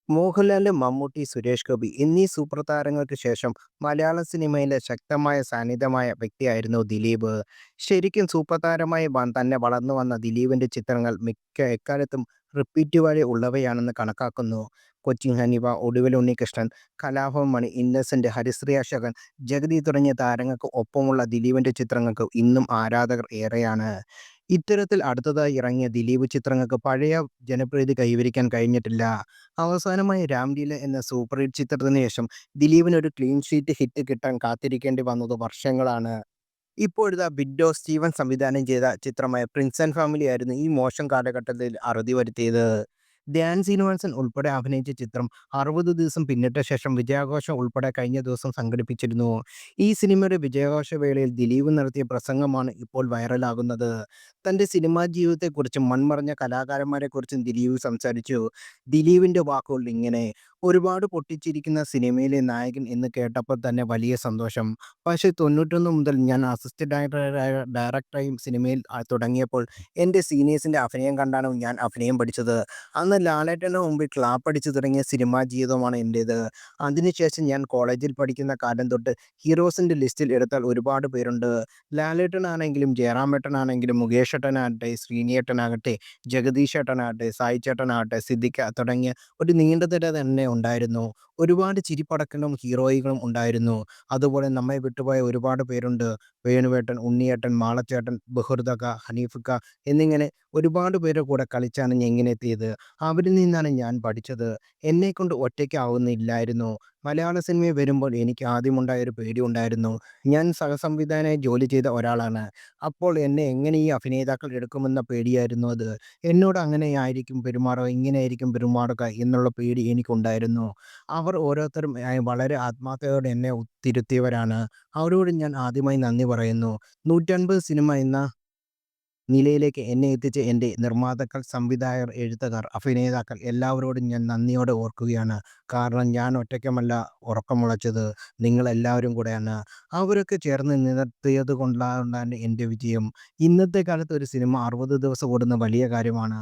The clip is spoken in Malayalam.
മോഹൻലാല്, മമ്മൂട്ടി, സുരേഷ് ഗോപി എന്നീ സൂപ്പർ താരങ്ങൾക്ക് ശേഷം മലയാള സിനിമയിലെ ശക്തമായ സാന്നിധ്യമായ വ്യക്തിയായിരുന്നു ദിലീപ്. ശരിക്കും സൂപ്പർ താരമായി തന്നെ വളർന്നു വന്ന ദിലീപിന്റെ ചിത്രങ്ങൾ മിക്ക എക്കാലത്തും റിപ്പീറ്റ് വാല്യൂ ഉള്ളവയാണെന്ന് കണക്കാക്കുന്നു. കൊച്ചിൻ ഹനീഫ, ഒടുവിൽ ഉണ്ണികൃഷ്ണൻ, കലാഭവൻ മണി, ഇന്നസെന്റ്, ഹരിശ്രീ അശോകൻ, ജഗതി തുടങ്ങിയ താരങ്ങൾക്ക് ഒപ്പമുള്ള ദിലീപിന്റെ ചിത്രങ്ങൾക്ക് ഇന്നും ആരാധകർ ഏറെയാണ്. ഇത്തരത്തിൽ അടുത്തതായി ഇറങ്ങിയ ദിലീപ് ചിത്രങ്ങൾക്ക് പഴയ ജനപ്രീതി കൈവരിക്കാൻ കഴിഞ്ഞിട്ടില്ല. അവസാനമായി രാംലീല എന്ന സൂപ്പർ ഹിറ്റ് ചിത്രത്തിന് ശേഷം ദിലീപിന് ഒരു ക്ലീൻ ഷീറ്റ് ഹിറ്റ് കിട്ടാൻ കാത്തിരിക്കേണ്ടി വന്നത് വർഷങ്ങളാണ്. ഇപ്പോഴിതാ ബിൻഡോ സ്റ്റീവൻ സംവിധാനം ചെയ്ത ചിത്രമായ പ്രിൻസ് ആൻഡ് ഫാമിലി ആയിരുന്നു ഈ മോശം കാലഘട്ടത്തിൽ അറുതി വരുത്തിയത്. ധ്യാൻ ശ്രീനിവാസൻ ഉൾപ്പെടെ അഭിനയിച്ച ചിത്രം 60 ദിവസം പിന്നിട്ട ശേഷം വിജയാഘോഷം ഉൾപ്പെടെ കഴിഞ്ഞ ദിവസം സംഘടിപ്പിച്ചിരുന്നു. ഈ സിനിമയുടെ വിജയാഘോഷ വേളയിൽ ദിലീപ് നടത്തിയ പ്രസംഗമാണ് ഇപ്പോൾ വൈറലാകുന്നത്. തന്റെ സിനിമാ ജീവിതത്തെക്കുറിച്ചും മൺമറഞ്ഞ കലാകാരന്മാരെക്കുറിച്ചും ദിലീപ് സംസാരിച്ചു. ദിലീപിന്റെ വാക്കുകൾ ഇങ്ങനെ: ഒരുപാട് പൊട്ടിച്ചിരിക്കുന്ന സിനിമയിലെ നായകൻ എന്ന് കേട്ടപ്പോൾ തന്നെ വലിയ സന്തോഷം. പക്ഷേ 91 മുതൽ ഞാൻ അസിസ്റ്റന്റ് ഡയറക്ടറായും സിനിമയിൽ തുടങ്ങിയപ്പോൾ എൻ്റെ സീനിയേഴ്സിൻ്റെ അഭിനയം കണ്ടാണ് ഞാൻ അഭിനയം പഠിച്ചത്. അന്ന് ലാലേട്ടൻ്റെ മുമ്പിൽ ക്ലാപ്പടിച്ചു തുടങ്ങിയ സിനിമാ ജീവിതമാണ് എൻ്റേത്. അതിനുശേഷം ഞാൻ കോളേജിൽ പഠിക്കുന്ന കാലം തൊട്ട് ഹീറോസിൻ്റെ ലിസ്റ്റിൽ എടുത്താൽ ഒരുപാട് പേരുണ്ട്. ലാലേട്ടനാണെങ്കിലും ജയറാമേട്ടനാണെങ്കിലും മുകേഷ് ഏട്ടനാകട്ടെ ശ്രീനിയേട്ടനാകട്ടെ ജഗദീഷ് ഏട്ടനാകട്ടെ സായി ചേട്ടനാകട്ടെ സിദ്ദിഖ തുടങ്ങിയ ഒരു നീണ്ട നിര തന്നെ ഉണ്ടായിരുന്നു. ഒരുപാട് ചിരിപ്പടക്കങ്ങളും ഹീറോയികളും ഉണ്ടായിരുന്നു. അതുപോലെ നമ്മെ വിട്ടുപോയ ഒരുപാട് പേരുണ്ട്. വേണുവേട്ടൻ, ഉണ്ണിയേട്ടൻ, മാളച്ചേട്ടൻ, ബഹുർദക, ഹനീഫ്ക്ക എന്നിങ്ങനെ ഒരുപാട് പേരുടെ കൂടെ കളിച്ചാണ് ഞാൻ ഇങ്ങനെ എത്തിയത്. അവരിൽ നിന്നാണ് ഞാൻ പഠിച്ചത്. എന്നെക്കൊണ്ട് ഒറ്റയ്ക്കാവുന്നില്ലായിരുന്നു. മലയാള സിനിമയിൽ വരുമ്പോൾ എനിക്ക് ആദ്യമുണ്ടായ ഒരു പേടി ഉണ്ടായിരുന്നു. ഞാൻ സഹസംവിധായകനായി ജോലി ചെയ്ത ഒരാളാണ്. അപ്പോൾ എന്നെ എങ്ങനെ ഈ അഭിനേതാക്കൾ എടുക്കുമെന്ന പേടിയായിരുന്നു അത്. എന്നോട് അങ്ങനെയായിരിക്കും പെരുമാറുക, ഇങ്ങനെയായിരിക്കും പെരുമാറുക എന്നുള്ള പേടി എനിക്കുണ്ടായിരുന്നു. അവർ ഓരോരുത്തരും വളരെ ആത്മാർത്ഥതയോടെ എന്നെ തിരുത്തിയവരാണ്. അവരോട് ഞാൻ ആദ്യമായി നന്ദി പറയുന്നു. 150 സിനിമ എന്ന നിലയിലേക്ക് എന്നെ എത്തിച്ച എൻ്റെ നിർമ്മാതാക്കൾ, സംവിധായകർ, എഴുത്തുകാർ, അഭിനേതാക്കൾ എല്ലാവരോടും ഞാൻ നന്ദിയോടെ ഓർക്കുകയാണ്. കാരണം ഞാൻ ഒറ്റയ്ക്കുമല്ല ഉറക്കമുളച്ചത്, നിങ്ങളെല്ലാവരും കൂടെയാണ്. അവരൊക്കെ ചേർന്ന് നിർത്തിയത് കൊണ്ടാണ് എൻ്റെ വിജയം. ഇന്നത്തെ കാലത്ത് ഒരു സിനിമ 60 ദിവസം ഓടുന്ന വലിയ കാര്യമാണ്.